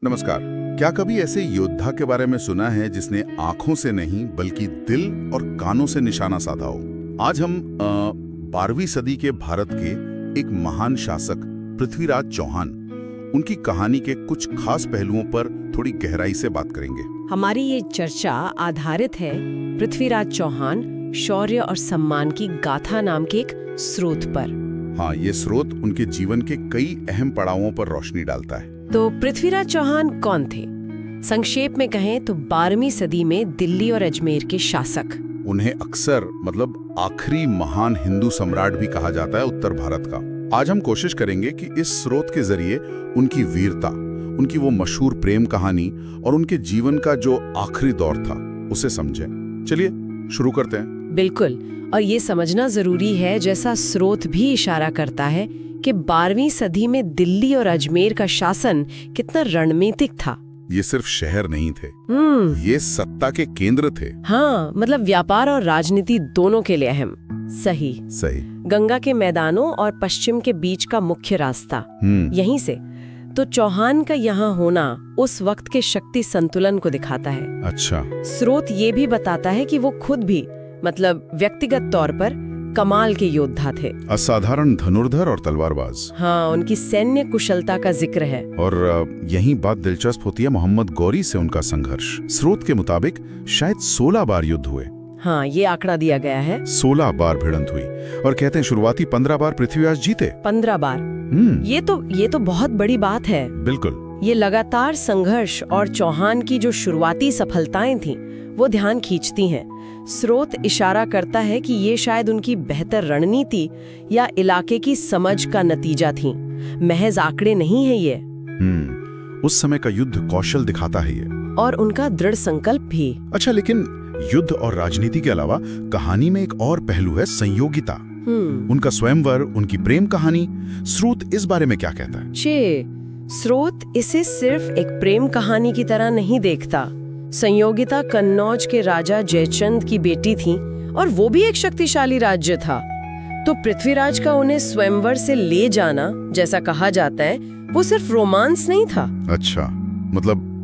नमस्कार। क्या कभी ऐसे योद्धा के बारे में सुना है जिसने आंखों से नहीं बल्कि दिल और कानों से निशाना साधा हो? आज हम 12वीं सदी के भारत के एक महान शासक पृथ्वीराज चौहान, उनकी कहानी के कुछ खास पहलुओं पर थोड़ी गहराई से बात करेंगे। हमारी ये चर्चा आधारित है पृथ्वीराज चौहान शौर्य और सम्मान की गाथा नाम के एक स्रोत पर। हाँ, ये स्रोत उनके जीवन के कई अहम पड़ावों पर रोशनी डालता है। तो पृथ्वीराज चौहान कौन थे? संक्षेप में कहें तो 12वीं सदी में दिल्ली और अजमेर के शासक। उन्हें अक्सर आखिरी महान हिंदू सम्राट भी कहा जाता है उत्तर भारत का। आज हम कोशिश करेंगे कि इस स्रोत के जरिए उनकी वीरता, उनकी वो मशहूर प्रेम कहानी और उनके जीवन का जो आखिरी दौर था उसे समझें। चलिए शुरू करते हैं। बिल्कुल, और ये समझना जरूरी है, जैसा स्रोत भी इशारा करता है कि 12वीं सदी में दिल्ली और अजमेर का शासन कितना रणनीतिक था। ये सिर्फ शहर नहीं थे, ये सत्ता के केंद्र थे। हाँ, व्यापार और राजनीति दोनों के लिए अहम। सही। गंगा के मैदानों और पश्चिम के बीच का मुख्य रास्ता यहीं से। तो चौहान का यहाँ होना उस वक्त के शक्ति संतुलन को दिखाता है। अच्छा। स्रोत ये भी बताता है कि वो खुद भी व्यक्तिगत तौर पर कमाल के योद्धा थे। असाधारण धनुर्धर और तलवारबाज। हाँ, उनकी सैन्य कुशलता का जिक्र है। और यही बात दिलचस्प होती है मोहम्मद गौरी से उनका संघर्ष। स्रोत के मुताबिक शायद 16 बार युद्ध हुए। हाँ, ये आंकड़ा दिया गया है। 16 बार भिड़ंत हुई और कहते हैं शुरुआती 15 बार पृथ्वीराज जीते। 15 बार। ये तो बहुत बड़ी बात है। बिल्कुल। ये लगातार संघर्ष और चौहान की जो शुरुआती सफलताएं थीं, वो ध्यान खींचती हैं। स्रोत इशारा करता है कि ये शायद उनकी बेहतर रणनीति या इलाके की समझ का नतीजा थी, महज आंकड़े नहीं है ये। उस समय का युद्ध कौशल दिखाता है ये, और उनका दृढ़ संकल्प भी। अच्छा, लेकिन युद्ध और राजनीति के अलावा कहानी में एक और पहलू है, संयोगिता। उनका स्वयंवर, उनकी प्रेम कहानी। स्रोत इस बारे में क्या कहता है? स्रोत इसे सिर्फ एक प्रेम कहानी की तरह नहीं देखता। संयोगिता कन्नौज के राजा जयचंद की बेटी थी और वो भी एक शक्तिशाली राज्य था। तो पृथ्वीराज का उन्हें स्वयंवर से ले जाना, जैसा कहा जाता है, वो सिर्फ रोमांस नहीं था। अच्छा,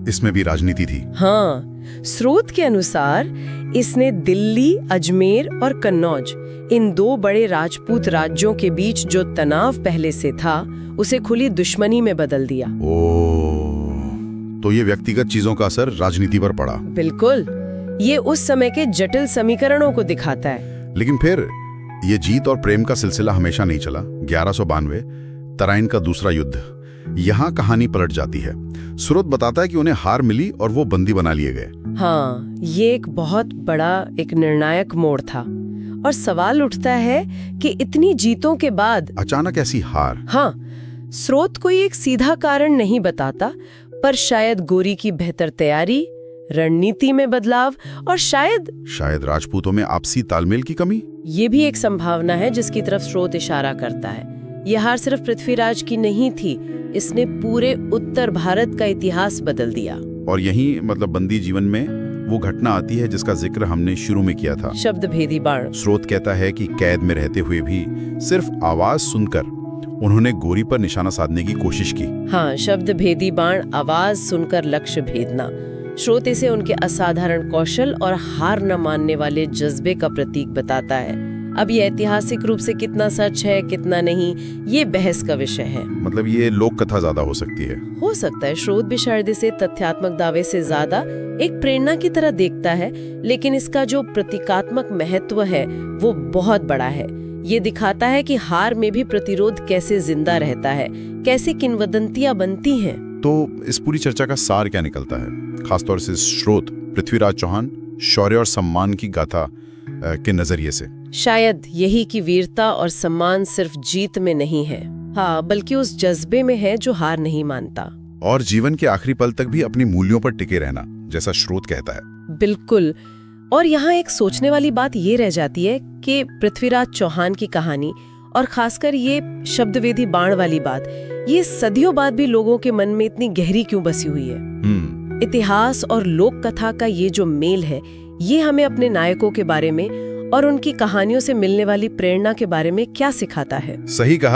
इसमें भी राजनीति थी। हाँ, स्रोत के अनुसार इसने दिल्ली, अजमेर और कन्नौज, इन दो बड़े राजपूत राज्यों के बीच जो तनाव पहले से था, उसे खुली दुश्मनी में बदल दिया। तो ये व्यक्तिगत चीजों का असर राजनीति पर पड़ा। बिल्कुल, ये उस समय के जटिल समीकरणों को दिखाता है। लेकिन फिर ये जीत और प्रेम का सिलसिला हमेशा नहीं चला। 1192 तराइन का दूसरा युद्ध, यहाँ कहानी पलट जाती है। स्रोत बताता है कि उन्हें हार मिली और वो बंदी बना लिए गए। हाँ, ये एक बहुत बड़ा निर्णायक मोड़ था। और सवाल उठता है कि इतनी जीतों के बाद अचानक ऐसी हार। हाँ, स्रोत कोई एक सीधा कारण नहीं बताता, पर शायद गोरी की बेहतर तैयारी, रणनीति में बदलाव और शायद राजपूतों में आपसी तालमेल की कमी, ये भी एक संभावना है जिसकी तरफ स्रोत इशारा करता है। यह हार सिर्फ पृथ्वीराज की नहीं थी, इसने पूरे उत्तर भारत का इतिहास बदल दिया। और यही बंदी जीवन में वो घटना आती है जिसका जिक्र हमने शुरू में किया था, शब्द भेदी बाण। स्रोत कहता है कि कैद में रहते हुए भी सिर्फ आवाज सुनकर उन्होंने गोरी पर निशाना साधने की कोशिश की। हाँ, शब्द भेदी बाण, आवाज सुनकर लक्ष्य भेदना। स्रोत इसे उनके असाधारण कौशल और हार न मानने वाले जज्बे का प्रतीक बताता है। अब ये ऐतिहासिक रूप से कितना सच है, कितना नहीं, ये बहस का विषय है। ये लोक कथा ज्यादा हो सकती है। हो सकता है स्रोत भी शायद इसे तथ्यात्मक दावे से ज्यादा एक प्रेरणा की तरह देखता है, लेकिन इसका जो प्रतीकात्मक महत्व है वो बहुत बड़ा है। ये दिखाता है कि हार में भी प्रतिरोध कैसे जिंदा रहता है, कैसे किंवदंतियां बनती हैं। तो इस पूरी चर्चा का सार क्या निकलता है, खासतौर से स्रोत पृथ्वीराज चौहान शौर्य और सम्मान की गाथा के नजरिए से? शायद यही कि वीरता और सम्मान सिर्फ जीत में नहीं है, हाँ, बल्कि उस जज्बे में है जो हार नहीं मानता, और जीवन के आखिरी पल तक भी अपनी मूल्यों पर टिके रहना, जैसा स्रोत कहता है। बिल्कुल। और यहाँ एक सोचने वाली बात ये रह जाती है कि पृथ्वीराज चौहान की कहानी, और खासकर ये शब्दवेदी बाण वाली बात, ये सदियों बाद भी लोगों के मन में इतनी गहरी क्यों बसी हुई है? इतिहास और लोक कथा का ये जो मेल है, ये हमें अपने नायकों के बारे में और उनकी कहानियों से मिलने वाली प्रेरणा के बारे में क्या सिखाता है? सही कहा।